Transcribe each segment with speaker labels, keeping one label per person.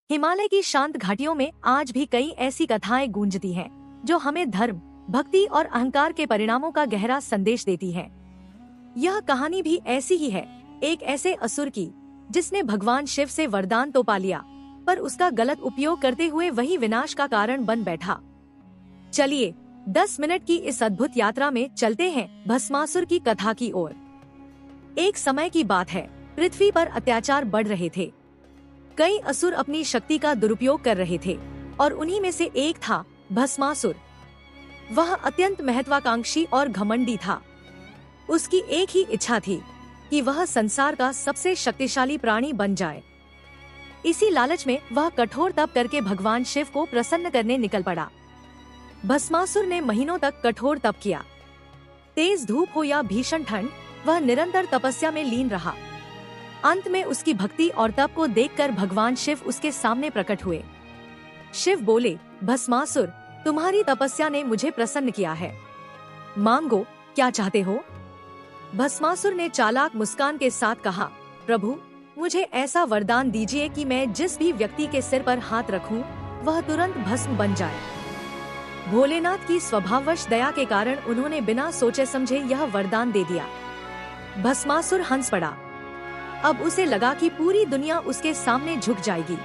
Speaker 1: हिमालय की शांत घाटियों में आज भी कई ऐसी कथाएं गूंजती हैं, जो हमें धर्म, भक्ति और अहंकार के परिणामों का गहरा संदेश देती हैं। यह कहानी भी ऐसी ही है, एक ऐसे असुर की जिसने भगवान शिव से वरदान तो पा लिया, पर उसका गलत उपयोग करते हुए वही विनाश का कारण बन बैठा। चलिए 10 मिनट की इस अद्भुत यात्रा में चलते हैं भस्मासुर की कथा की ओर। एक समय की बात है, पृथ्वी पर अत्याचार बढ़ रहे थे। कई असुर अपनी शक्ति का दुरुपयोग कर रहे थे और उन्हीं में से एक था भस्मासुर। वह अत्यंत महत्वाकांक्षी और घमंडी था। उसकी एक ही इच्छा थी कि वह संसार का सबसे शक्तिशाली प्राणी बन जाए। इसी लालच में वह कठोर तप करके भगवान शिव को प्रसन्न करने निकल पड़ा। भस्मासुर ने महीनों तक कठोर तप किया। तेज धूप हो या भीषण ठंड, वह निरंतर तपस्या में लीन रहा। अंत में उसकी भक्ति और तप को देखकर भगवान शिव उसके सामने प्रकट हुए। शिव बोले, भस्मासुर, तुम्हारी तपस्या ने मुझे प्रसन्न किया है। मांगो, क्या चाहते हो? भस्मासुर ने चालाक मुस्कान के साथ कहा, प्रभु, मुझे ऐसा वरदान दीजिए कि मैं जिस भी व्यक्ति के सिर पर हाथ रखूं, वह तुरंत भस्म बन जाए। भोलेनाथ की स्वभाववश दया के कारण उन्होंने बिना सोचे समझे यह वरदान दे दिया। भस्मासुर हंस पड़ा। अब उसे लगा कि पूरी दुनिया उसके सामने झुक जाएगी।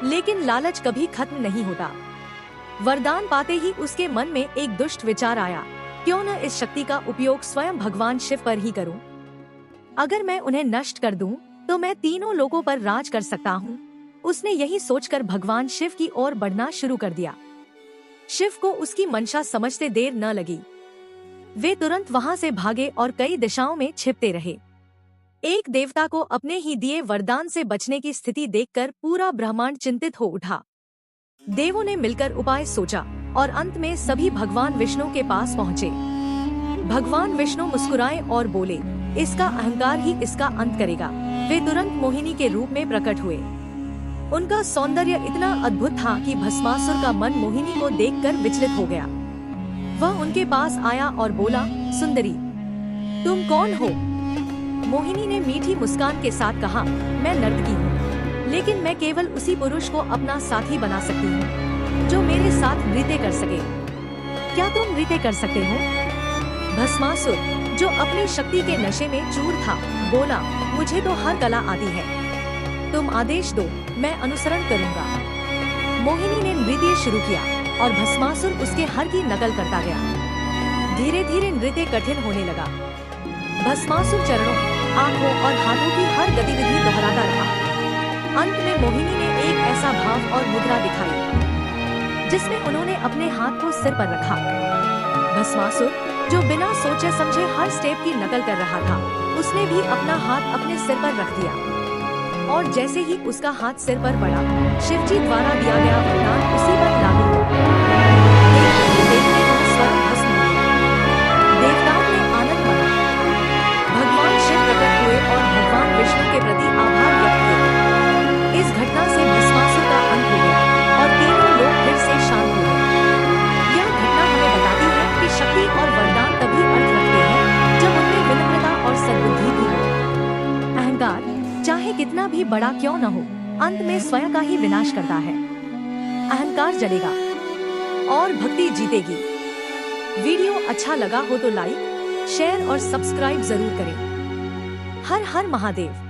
Speaker 1: लेकिन लालच कभी खत्म नहीं होता। वरदान पाते ही उसके मन में एक दुष्ट विचार आया, क्यों न इस शक्ति का उपयोग स्वयं भगवान शिव पर ही करूं? अगर मैं उन्हें नष्ट कर दूं, तो मैं तीनों लोकों पर राज कर सकता हूं। उसने यही सोचकर भगवान शिव की ओर बढ़ना शुरू कर दिया। शिव को उसकी मंशा समझते देर न लगी। वे तुरंत वहां से भागे और कई दिशाओं में छिपते रहे। एक देवता को अपने ही दिए वरदान से बचने की स्थिति देखकर पूरा ब्रह्मांड चिंतित हो उठा। देवों ने मिलकर उपाय सोचा और अंत में सभी भगवान विष्णु के पास पहुँचे। भगवान विष्णु मुस्कुराए और बोले, इसका अहंकार ही इसका अंत करेगा। वे तुरंत मोहिनी के रूप में प्रकट हुए। उनका सौंदर्य इतना अद्भुत था कि भस्मासुर का मन मोहिनी को देखकर विचलित हो गया। वह उनके पास आया और बोला, सुंदरी, तुम कौन हो? मोहिनी ने मीठी मुस्कान के साथ कहा, मैं नर्तकी हूँ, लेकिन मैं केवल उसी पुरुष को अपना साथी बना सकती हूँ जो मेरे साथ नृत्य कर सके। क्या तुम नृत्य कर सकते हो? भस्मासुर, जो अपनी शक्ति के नशे में चूर था, बोला, मुझे तो हर कला आती है। तुम आदेश दो, मैं अनुसरण करूँगा। मोहिनी ने नृत्य शुरू किया और भस्मासुर उसके हर की नकल करता गया। धीरे धीरे नृत्य कठिन होने लगा। भस्मासुर चरणों, आंखों और हाथों की हर गतिविधि दोहराता रहा। अंत में मोहिनी ने एक ऐसा भाव और मुद्रा दिखाई जिसमें उन्होंने अपने हाथ को सिर पर रखा। भस्मासुर, जो बिना सोचे समझे हर स्टेप की नकल कर रहा था, उसने भी अपना हाथ अपने सिर पर रख दिया। और जैसे ही उसका हाथ सिर पर पड़ा, शिवजी द्वारा दिया गया वरदान उसी पर लागू हुआ। देखते ही स्वयं भस्म हो गए। देवताओं ने आनंद मनाया। भगवान शिव प्रकट हुए और भगवान विष्णु के प्रति आभार व्यक्त किया। इस घटना से भस्मासुर का अंत हो गया और तीनों लोग फिर से शांत हो गए। यह घटना हमें बताती है कि शक्ति और वरदान तभी अर्थ रखते हैं जब उनमें विनम्रता और सद्बुद्धि भी हो। अहंकार चाहे कितना भी बड़ा क्यों न हो, अंत में स्वयं का ही विनाश करता है। अहंकार जलेगा और भक्ति जीतेगी। वीडियो अच्छा लगा हो तो लाइक, शेयर और सब्सक्राइब जरूर करें। हर हर महादेव।